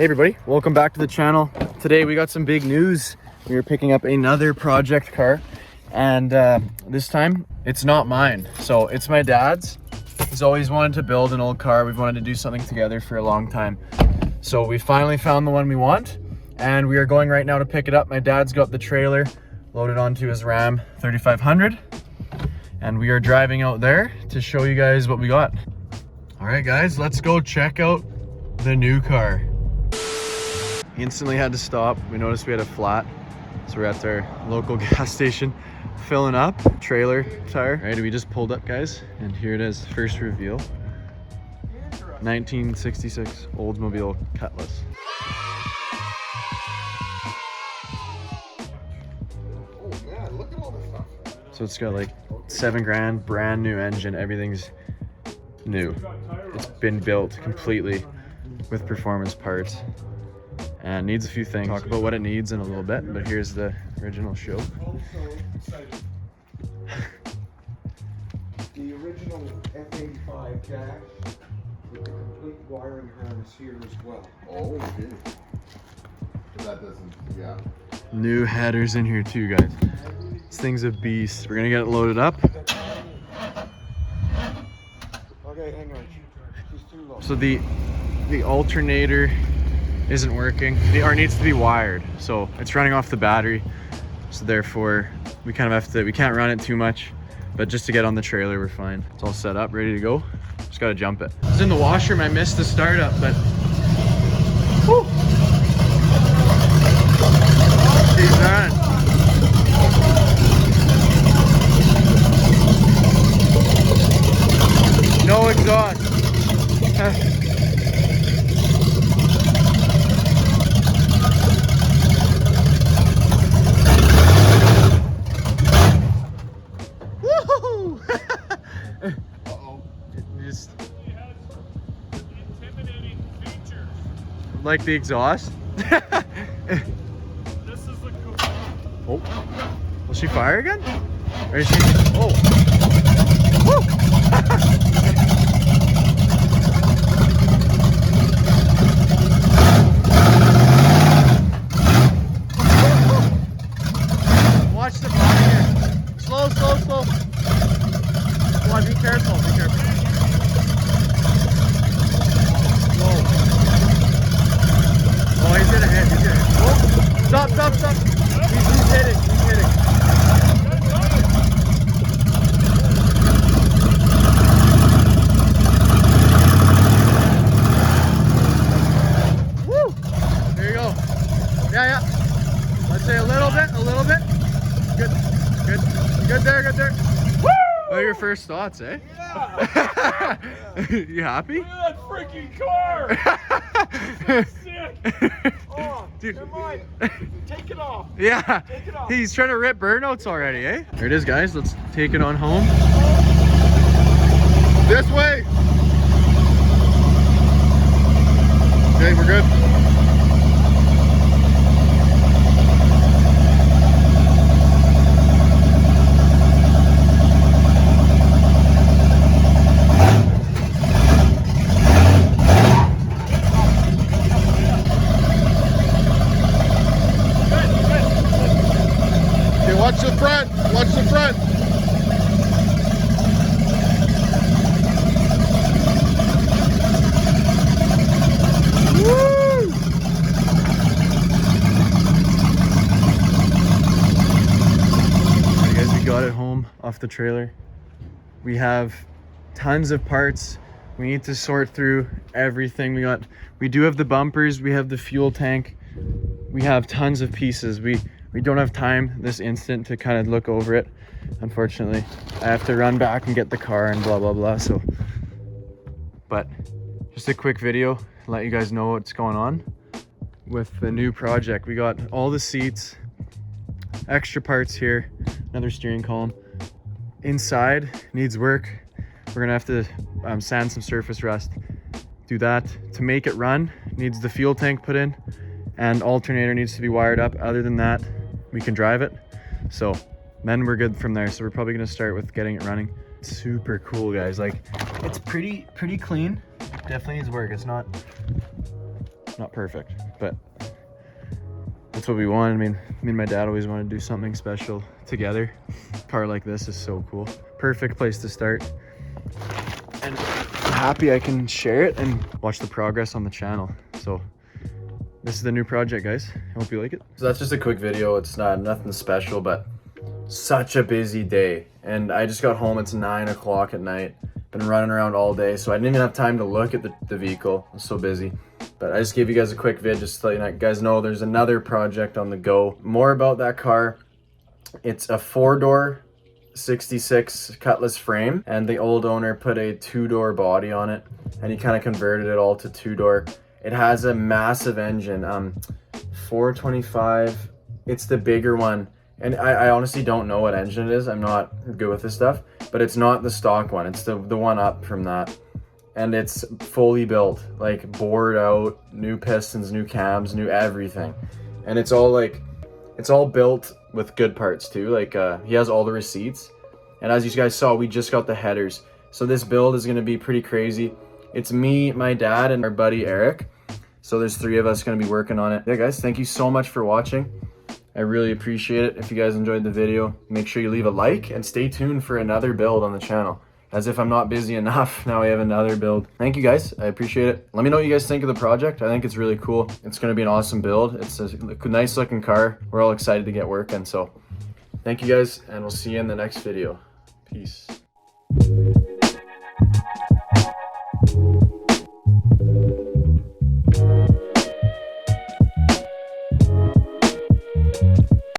Hey everybody, welcome back to the channel. Today we got some big news. We are picking up another project car, and this time it's not mine. So it's my dad's. He's always wanted to build an old car. We've wanted to do something together for a long time. So we finally found the one we want, and we are going right now to pick it up. My dad's got the trailer loaded onto his Ram 3500, and we are driving out there to show you guys what we got. All right guys, let's go check out the new car. Instantly had to stop. We noticed we had a flat, so we're at our local gas station filling up trailer tire. All right, we just pulled up, guys, and here it is, first reveal. 1966 Oldsmobile Cutlass. Oh man, look at all this stuff. So it's got like 7 grand, brand new engine, everything's new. It's been built completely with performance parts. And needs a few things. Talk about what it needs in a little bit, but here's the original show. The original F85 dash with the complete wiring harness here as well. Oh, okay. So that doesn't, yeah. New headers in here too, guys. This thing's a beast. We're gonna get it loaded up. Okay, hang on. She's too low. So the alternator isn't working, or needs to be wired, so it's running off the battery, so therefore we kind of have to, we can't run it too much, but just to get on the trailer we're fine. It's all set up, ready to go. Just gotta jump it. It's in the washroom. I missed the startup, but whew. She's on. No exhaust. Like the exhaust? This is the cool. Oh, will she fire again? Or is she? Oh, woo! Watch the body here. Slow, slow, slow. Come on, be careful, be careful. Oh, he's gonna hit, he's gonna hit. Oh, stop, stop, stop. He's hitting, he's hitting. Woo! There you go. Yeah, yeah. Let's say a little bit, a little bit. Good, good, good there, good there. Woo! What are your first thoughts, eh? Yeah. You happy? Look at that freaking car! Sick! Oh, Dude. never mind. Take it off. Yeah, Take it off. he's trying to rip burnouts already, eh? There it is, guys. Let's take it on home. This way. Okay, we're good. Okay, watch the front. Watch the front. Woo! Alright, guys, we got it home off the trailer. We have tons of parts. We need to sort through everything. We do have the bumpers, we have the fuel tank, we have tons of pieces. We don't have time this instant to kind of look over it, unfortunately. I have to run back and get the car and blah blah blah. So, but just a quick video to let you guys know what's going on with the new project. We got all the seats, extra parts here, another steering column. Inside needs work. We're gonna have to sand some surface rust, do that. To make it run, needs the fuel tank put in, and alternator needs to be wired up. Other than that, we can drive it. So then we're good from there. So we're probably gonna start with getting it running. Super cool, guys. Like, it's pretty clean. Definitely needs work. It's not not perfect, but that's what we want. I mean, me and my dad always wanted to do something special together. A car like this is so cool. Perfect place to start. And I'm happy I can share it and watch the progress on the channel. So this is the new project, guys. I hope you like it. So that's just a quick video. It's nothing special, but such a busy day. And I just got home. It's 9 o'clock at night. Been running around all day, so I didn't even have time to look at the vehicle. I was so busy. But I just gave you guys a quick vid just to let you guys know there's another project on the go. More about that car. It's a 4-door 66 Cutlass frame, and the old owner put a 2-door body on it, and he kind of converted it all to 2-door. It has a massive engine, 425. It's the bigger one, and I honestly don't know what engine it is. I'm not good with this stuff, but it's not the stock one. It's the one up from that, and it's fully built, like bored out, new pistons, new cams, new everything, and it's all built with good parts too. Like he has all the receipts, and as you guys saw, we just got the headers. So this build is going to be pretty crazy. It's me, my dad, and our buddy Eric. So there's 3 of us going to be working on it. Yeah, guys, thank you so much for watching. I really appreciate it. If you guys enjoyed the video, make sure you leave a like and stay tuned for another build on the channel. As if I'm not busy enough, now we have another build. Thank you guys, I appreciate it. Let me know what you guys think of the project. I think it's really cool. It's gonna be an awesome build. It's a nice looking car. We're all excited to get working, so thank you guys, and we'll see you in the next video. Peace.